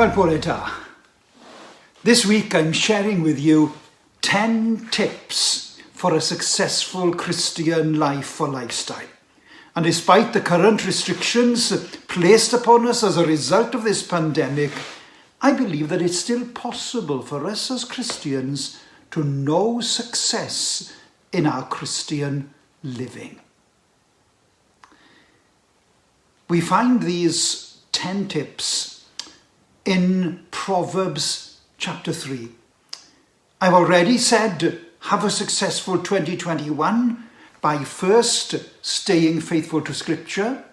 Well, bore da. This week I'm sharing with you 10 tips for a successful Christian life or lifestyle. And despite the current restrictions placed upon us as a result of this pandemic, I believe that it's still possible for us as Christians to know success in our Christian living. We find these 10 tips in Proverbs chapter 3. I've already said, have a successful 2021 by first staying faithful to Scripture,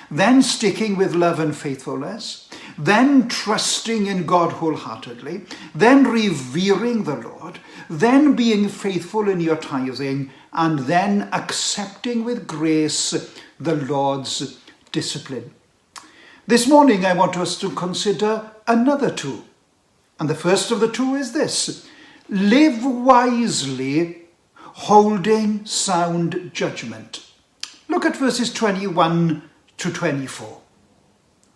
then sticking with love and faithfulness, then trusting in God wholeheartedly, then revering the Lord, then being faithful in your tithing, and then accepting with grace the Lord's discipline. This morning I want us to consider another two. And the first of the two is this: live wisely, holding sound judgment. Look at verses 21 to 24.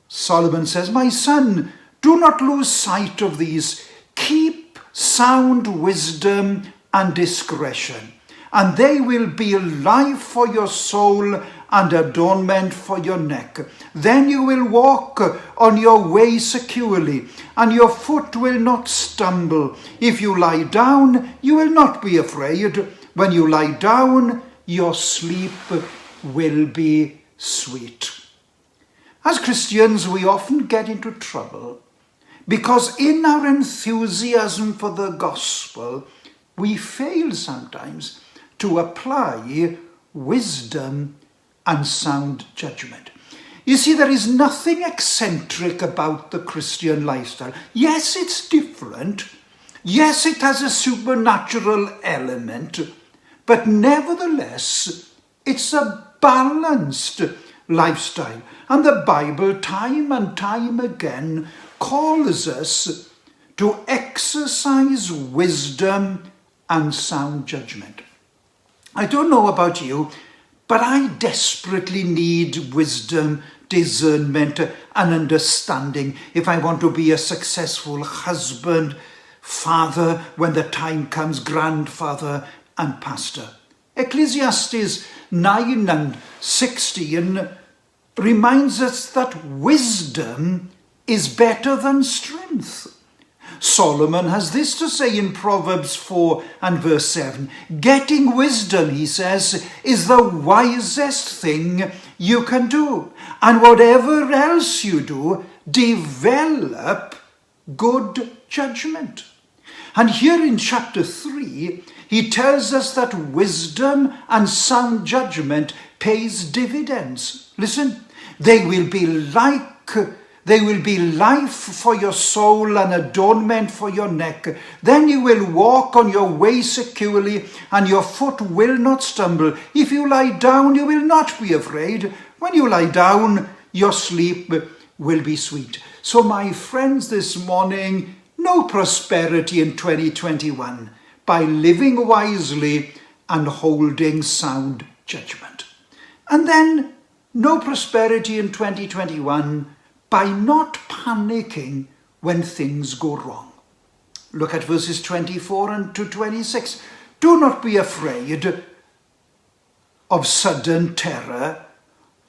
Solomon says, "My son, do not lose sight of these. Keep sound wisdom and discretion, and they will be life for your soul and adornment for your neck. Then you will walk on your way securely, and your foot will not stumble. If you lie down, you will not be afraid. When you lie down, your sleep will be sweet." As Christians, we often get into trouble because in our enthusiasm for the gospel, we fail sometimes to apply wisdom and sound judgment. You see, there is nothing eccentric about the Christian lifestyle. Yes, it's different. Yes, it has a supernatural element. But nevertheless, it's a balanced lifestyle. And the Bible, time and time again, calls us to exercise wisdom and sound judgment. I don't know about you, but I desperately need wisdom, discernment, and understanding if I want to be a successful husband, father, when the time comes, grandfather, and pastor. Ecclesiastes 9 and 16 reminds us that wisdom is better than strength. Solomon has this to say in Proverbs 4 and verse 7. "Getting wisdom," he says, "is the wisest thing you can do. And whatever else you do, develop good judgment." And here in chapter 3, he tells us that wisdom and sound judgment pays dividends. Listen, they will be life for your soul and adornment for your neck. Then you will walk on your way securely, and your foot will not stumble. If you lie down, you will not be afraid. When you lie down, your sleep will be sweet. So my friends, this morning, no prosperity in 2021 by living wisely and holding sound judgment. And then no prosperity in 2021 by not panicking when things go wrong. Look at verses 24 and to 26. "Do not be afraid of sudden terror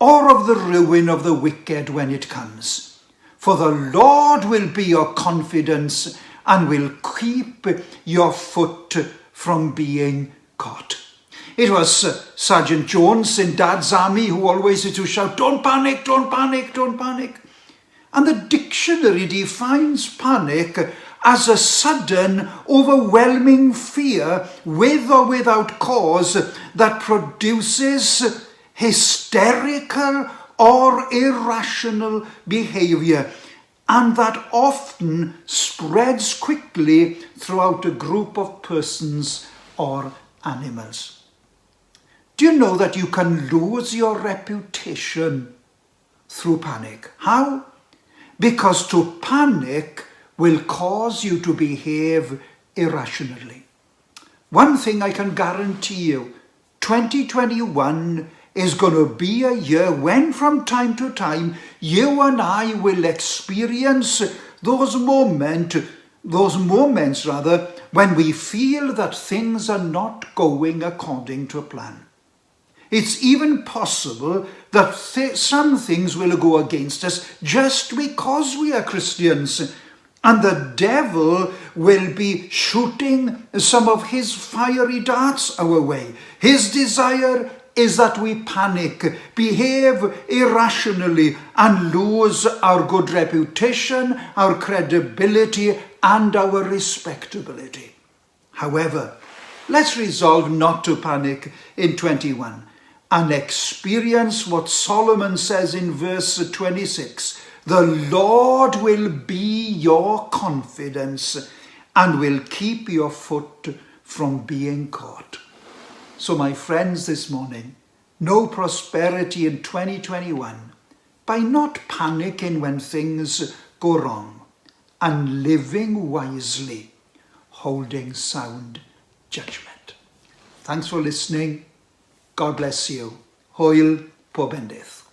or of the ruin of the wicked when it comes. For the Lord will be your confidence and will keep your foot from being caught." It was Sergeant Jones in Dad's army who always used to shout, "Don't panic, don't panic, don't panic." And the dictionary defines panic as a sudden, overwhelming fear with or without cause that produces hysterical or irrational behavior, and that often spreads quickly throughout a group of persons or animals. Do you know that you can lose your reputation through panic? How? Because to panic will cause you to behave irrationally. One thing I can guarantee you, 2021 is going to be a year when from time to time you and I will experience those moments when we feel that things are not going according to plan. It's even possible that some things will go against us just because we are Christians, and the devil will be shooting some of his fiery darts our way. His desire is that we panic, behave irrationally, and lose our good reputation, our credibility, and our respectability. However, let's resolve not to panic in 21 and experience what Solomon says in verse 26. The Lord will be your confidence and will keep your foot from being caught. So my friends, this morning, know prosperity in 2021 by not panicking when things go wrong and living wisely, holding sound judgment. Thanks for listening. God bless you. Hwyl pob bendydd.